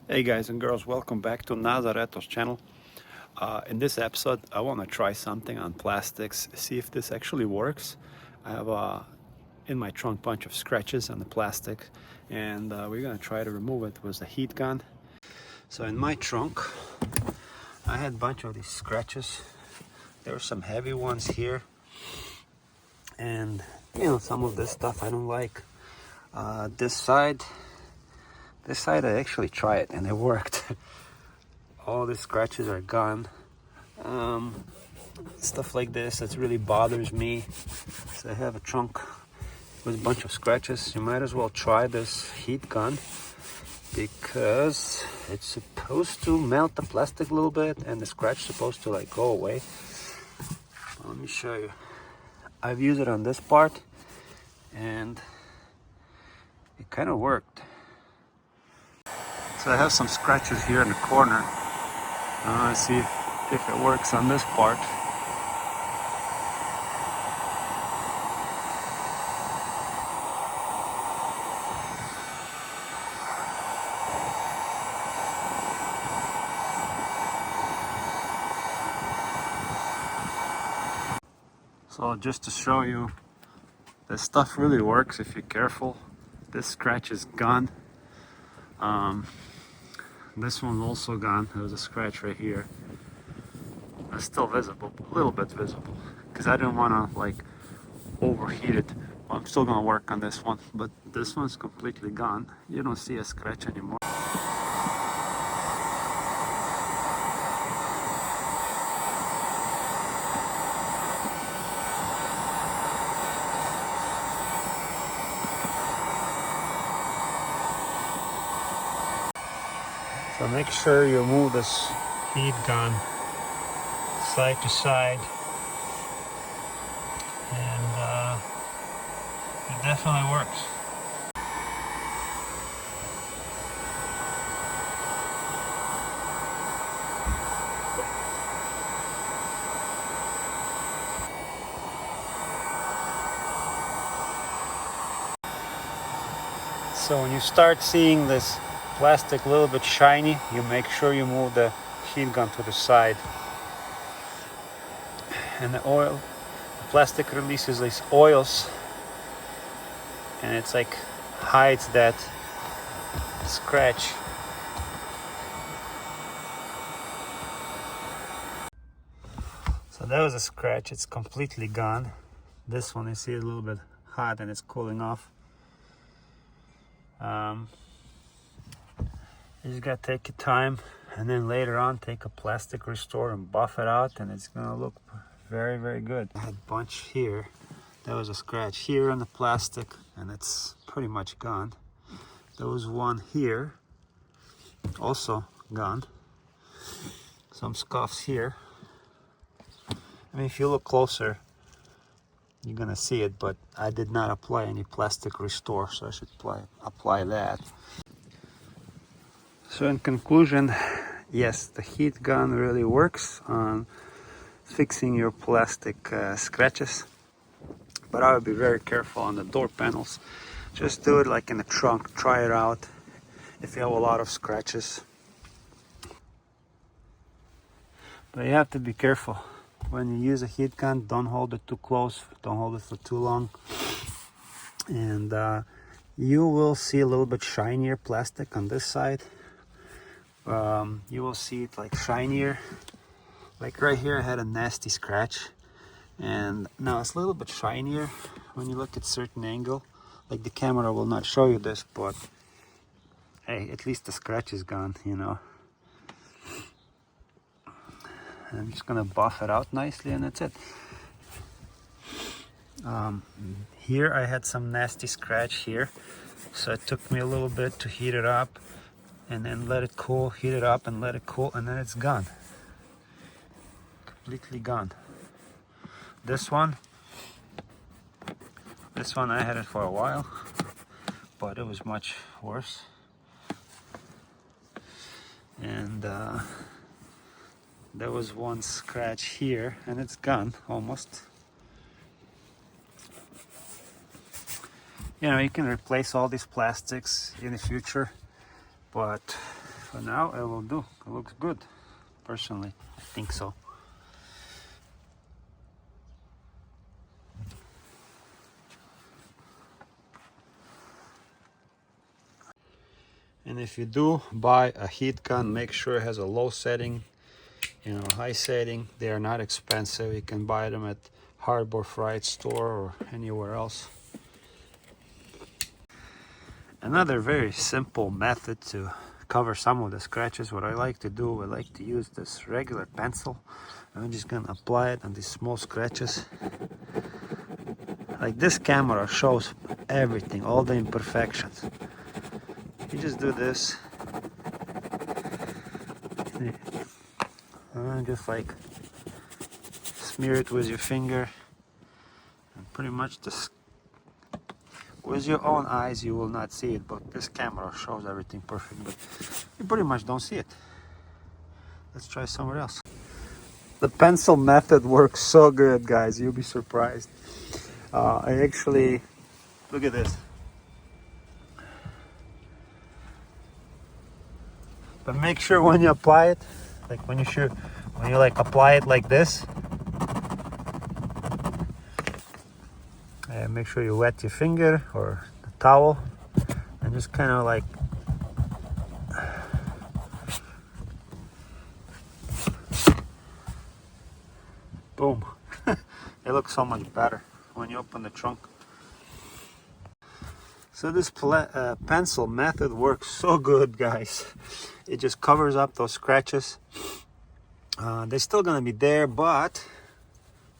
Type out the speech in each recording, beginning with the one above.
Hey guys and girls, welcome back to Nazareto's channel. In this episode, I want to try something on plastics, see if this actually works. I have in my trunk bunch of scratches on the plastic, and we're going to try to remove it with a heat gun. So in my trunk, I had a bunch of these scratches. There were some heavy ones here, and some of this stuff I don't like. This side I actually tried it and it worked. All the scratches are gone. Stuff like this that really bothers me. So I have a trunk with a bunch of scratches. You might as well try this heat gun because it's supposed to melt the plastic a little bit and the scratch is supposed to go away. Let me show you. I've used it on this part and it kind of worked. So I have some scratches here in the corner. Let's see if it works on this part. So just to show you, this stuff really works if you're careful. This scratch is gone. This one's also gone. There's a scratch right here. It's still visible, a little bit visible, because I didn't want to overheat it. Well, I'm still gonna work on this one, but this one's completely gone. You don't see a scratch anymore. So make sure you move this heat gun side to side, and it definitely works. So when you start seeing this plastic a little bit shiny, you make sure you move the heat gun to the side. And the plastic releases these oils, and it's hides that scratch. So that was a scratch, it's completely gone. This one, you see it a little bit hot and it's cooling off. You just gotta take your time, and then later on take a plastic restore and buff it out, and it's gonna look very, very good. I had a bunch here. There was a scratch here on the plastic and it's pretty much gone. There was one here, also gone. Some scuffs here. I mean, if you look closer, you're gonna see it, but I did not apply any plastic restore, so I should apply that. So in conclusion, yes, the heat gun really works on fixing your plastic scratches, but I would be very careful on the door panels. Just do it in the trunk, try it out if you have a lot of scratches. But you have to be careful. When you use a heat gun, don't hold it too close, don't hold it for too long. And you will see a little bit shinier plastic on this side. You will see it shinier. Right here I had a nasty scratch, and now it's a little bit shinier when you look at certain angle. The camera will not show you this, but hey, at least the scratch is gone, I'm just gonna buff it out nicely, and that's it. Here I had some nasty scratch here, so it took me a little bit to heat it up and then let it cool, heat it up and let it cool, and then it's gone. Completely gone. This one I had it for a while, but it was much worse. And there was one scratch here and it's gone almost. You can replace all these plastics in the future, but For now, it will do. It looks good. Personally, I think so. And if you do buy a heat gun, make sure it has a low setting, high setting. They are not expensive. You can buy them at Harbor Freight store or anywhere else. Another very simple method to cover some of the scratches, what I like to do, I like to use this regular pencil. I'm just gonna apply it on these small scratches. Like this camera shows everything, all the imperfections. You just do this. And just like smear it with your finger. And pretty much this, with your own eyes you will not see it, but this camera shows everything perfect, but you pretty much don't see it. Let's try somewhere else. The pencil method works so good, guys, you'll be surprised. I actually, look at this. But make sure when you apply it, like when you like apply it like this, and make sure you wet your finger or the towel and just kind of like boom. It looks so much better when you open the trunk. So this pencil method works so good, guys. It just covers up those scratches. They're still gonna be there, but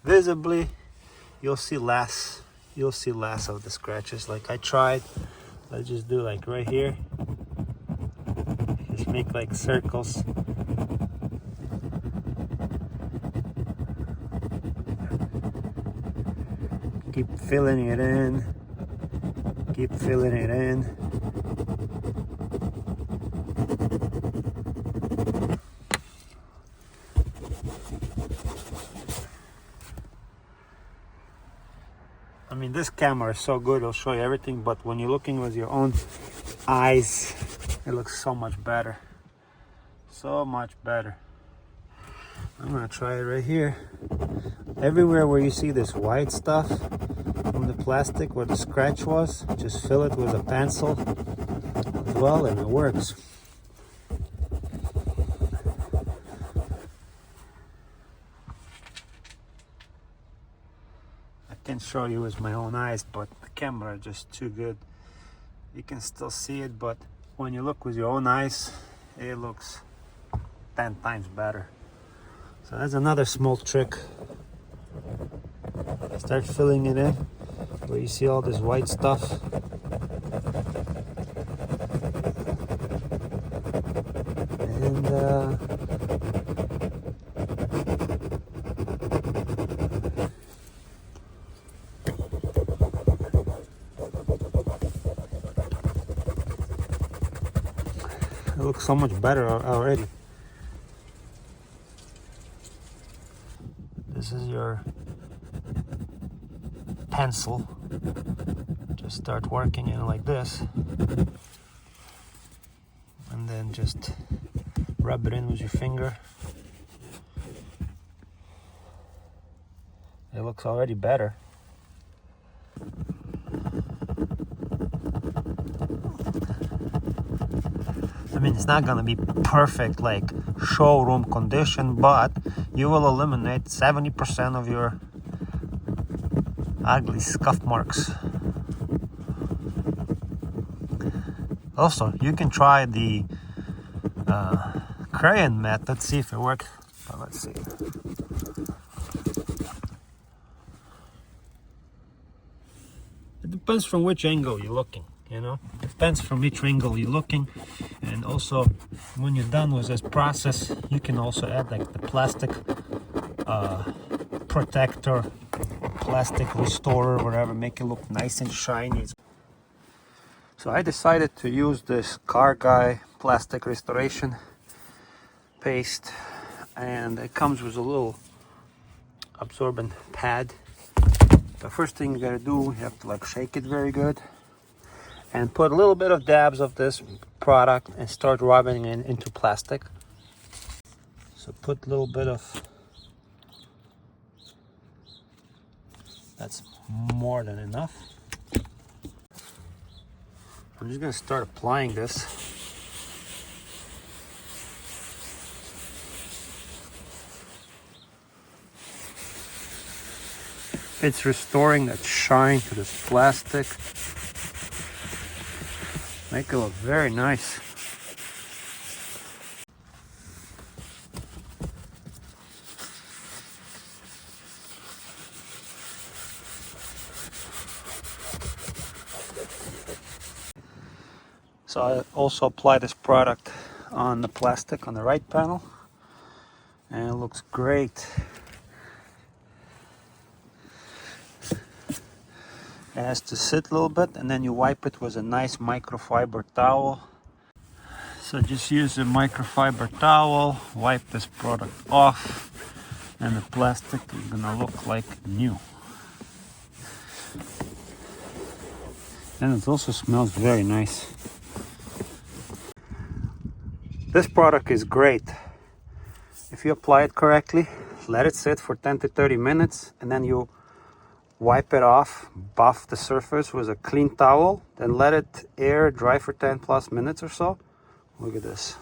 visibly you'll see less. You'll see less of the scratches. Like I tried, let's just do like right here. Just make like circles. Keep filling it in. Keep filling it in. I mean, this camera is so good, it'll show you everything, but when you're looking with your own eyes, it looks so much better. So much better. I'm gonna try it right here. Everywhere where you see this white stuff on the plastic where the scratch was, just fill it with a pencil as well, and it works. I can show you with my own eyes, but the camera is just too good. You can still see it, but when you look with your own eyes, it looks 10 times better. So that's another small trick. Start filling it in where you see all this white stuff. And it looks so much better already. This is your pencil. Just start working in like this, and then just rub it in with your finger. It looks already better. I mean, it's not gonna be perfect like showroom condition, but you will eliminate 70% of your ugly scuff marks. Also, you can try the crayon method, see if it works. But let's see. It depends from which angle you're looking, you know? It depends from which angle you're looking. And also, when you're done with this process, you can also add like the plastic protector, plastic restorer, whatever, make it look nice and shiny. So I decided to use this Car Guy plastic restoration paste, and it comes with a little absorbent pad. The first thing you gotta do, you have to like shake it very good, and put a little bit of dabs of this product and start rubbing it into plastic. So put a little bit of, that's more than enough. I'm just gonna start applying this. It's restoring that shine to this plastic. Make it look very nice. So I also apply this product on the plastic on the right panel, and it looks great. It has to sit a little bit, and then you wipe it with a nice microfiber towel. So just use a microfiber towel, wipe this product off, and the plastic is gonna look like new. And it also smells very nice. This product is great. If you apply it correctly, let it sit for 10 to 30 minutes, and then you wipe it off, buff the surface with a clean towel, then let it air dry for 10 plus minutes or so. Look at this.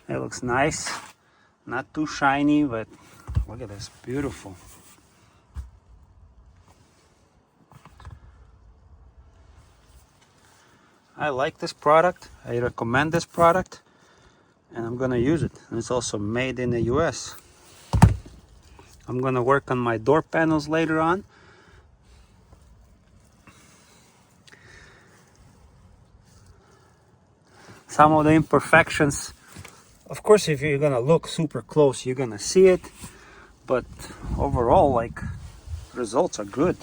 It looks nice, not too shiny, but look at this, beautiful. I like this product, I recommend this product, and I'm gonna use it. And it's also made in the US. I'm gonna work on my door panels later on. Some of the imperfections, of course, if you're gonna look super close, you're gonna see it, but overall, like, results are good.